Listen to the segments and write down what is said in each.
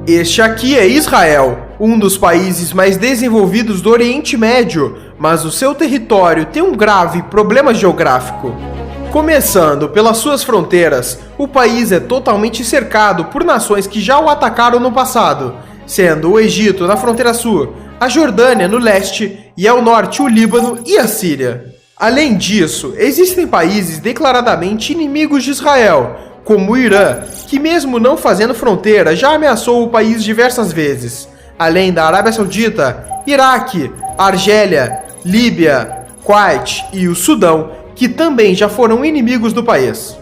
Este aqui é Israel, um dos países mais desenvolvidos do Oriente Médio, mas o seu território tem um grave problema geográfico. Começando pelas suas fronteiras, o país é totalmente cercado por nações que já o atacaram no passado, sendo o Egito na fronteira sul, a Jordânia no leste e ao norte o Líbano e a Síria. Além disso, existem países declaradamente inimigos de Israel, como o Irã, que mesmo não fazendo fronteira já ameaçou o país diversas vezes, além da Arábia Saudita, Iraque, Argélia, Líbia, Kuwait e o Sudão, que também já foram inimigos do país.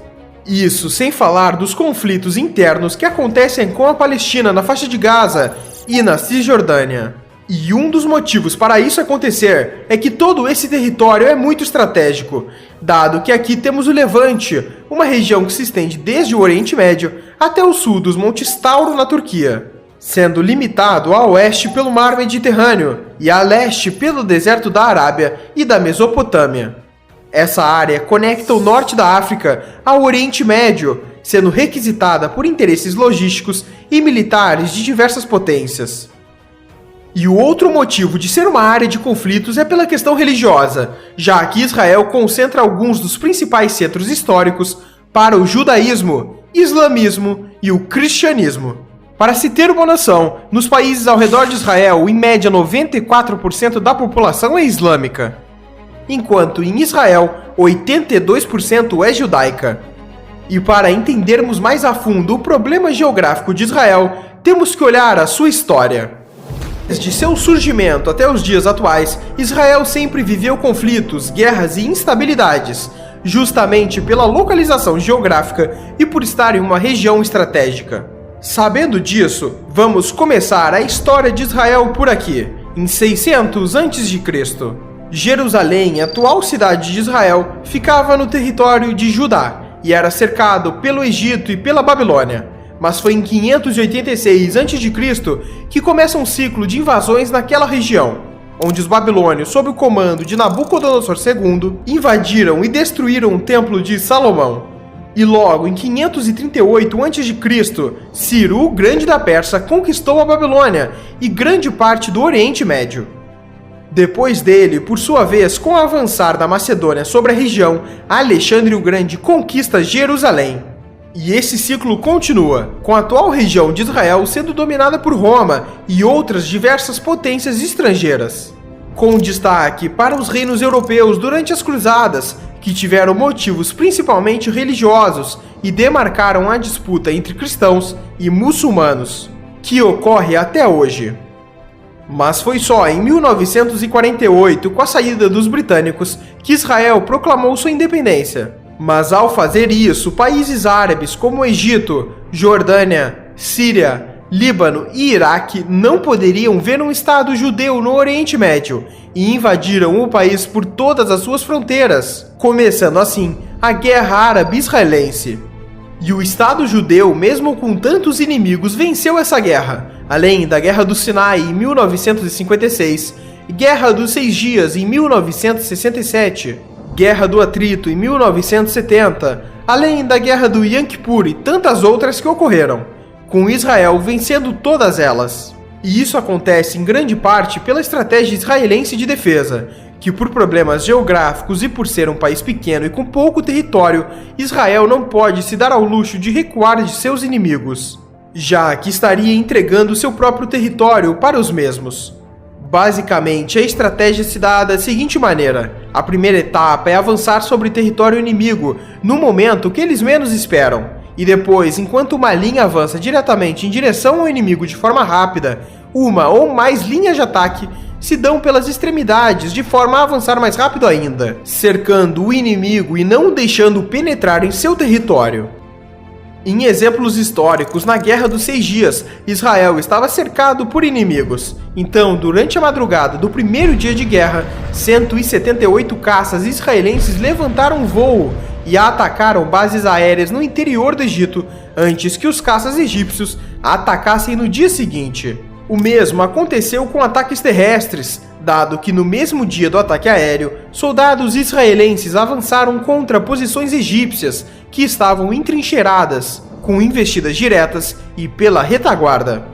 Isso sem falar dos conflitos internos que acontecem com a Palestina na faixa de Gaza e na Cisjordânia. E um dos motivos para isso acontecer é que todo esse território é muito estratégico, dado que aqui temos o Levante, uma região que se estende desde o Oriente Médio até o sul dos Montes Tauro na Turquia, sendo limitado a oeste pelo Mar Mediterrâneo e a leste pelo deserto da Arábia e da Mesopotâmia. Essa área conecta o norte da África ao Oriente Médio, sendo requisitada por interesses logísticos e militares de diversas potências. E o outro motivo de ser uma área de conflitos é pela questão religiosa, já que Israel concentra alguns dos principais centros históricos para o judaísmo, islamismo e o cristianismo. Para se ter uma noção, nos países ao redor de Israel, em média 94% da população é islâmica, enquanto em Israel 82% é judaica. E para entendermos mais a fundo o problema geográfico de Israel, temos que olhar a sua história. Desde seu surgimento até os dias atuais, Israel sempre viveu conflitos, guerras e instabilidades, justamente pela localização geográfica e por estar em uma região estratégica. Sabendo disso, vamos começar a história de Israel por aqui, em 600 a.C. Jerusalém, atual cidade de Israel, ficava no território de Judá e era cercado pelo Egito e pela Babilônia. Mas foi em 586 a.C. que começa um ciclo de invasões naquela região, onde os babilônios, sob o comando de Nabucodonosor II, invadiram e destruíram o Templo de Salomão. E logo em 538 a.C., Ciro o Grande da Pérsia conquistou a Babilônia e grande parte do Oriente Médio. Depois dele, por sua vez, com o avançar da Macedônia sobre a região, Alexandre o Grande conquista Jerusalém. E esse ciclo continua, com a atual região de Israel sendo dominada por Roma e outras diversas potências estrangeiras, com destaque para os reinos europeus durante as Cruzadas, que tiveram motivos principalmente religiosos e demarcaram a disputa entre cristãos e muçulmanos, que ocorre até hoje. Mas foi só em 1948, com a saída dos britânicos, que Israel proclamou sua independência. Mas ao fazer isso, países árabes como Egito, Jordânia, Síria, Líbano e Iraque não poderiam ver um Estado judeu no Oriente Médio e invadiram o país por todas as suas fronteiras, começando assim a Guerra Árabe-Israelense. E o Estado judeu, mesmo com tantos inimigos, venceu essa guerra, além da Guerra do Sinai em 1956, Guerra dos 6 Dias em 1967, Guerra do Atrito em 1970, além da Guerra do Yom Kippur e tantas outras que ocorreram, com Israel vencendo todas elas. E isso acontece em grande parte pela estratégia israelense de defesa, que por problemas geográficos e por ser um país pequeno e com pouco território, Israel não pode se dar ao luxo de recuar de seus inimigos, já que estaria entregando seu próprio território para os mesmos. Basicamente, a estratégia se dá da seguinte maneira: a primeira etapa é avançar sobre território inimigo no momento que eles menos esperam, e depois, enquanto uma linha avança diretamente em direção ao inimigo de forma rápida, uma ou mais linhas de ataque se dão pelas extremidades de forma a avançar mais rápido ainda, cercando o inimigo e não deixando penetrar em seu território. Em exemplos históricos, na Guerra dos 6 Dias, Israel estava cercado por inimigos. Então, durante a madrugada do primeiro dia de guerra, 178 caças israelenses levantaram voo e atacaram bases aéreas no interior do Egito, antes que os caças egípcios atacassem no dia seguinte. O mesmo aconteceu com ataques terrestres, dado que no mesmo dia do ataque aéreo, soldados israelenses avançaram contra posições egípcias que estavam entrincheiradas, com investidas diretas e pela retaguarda.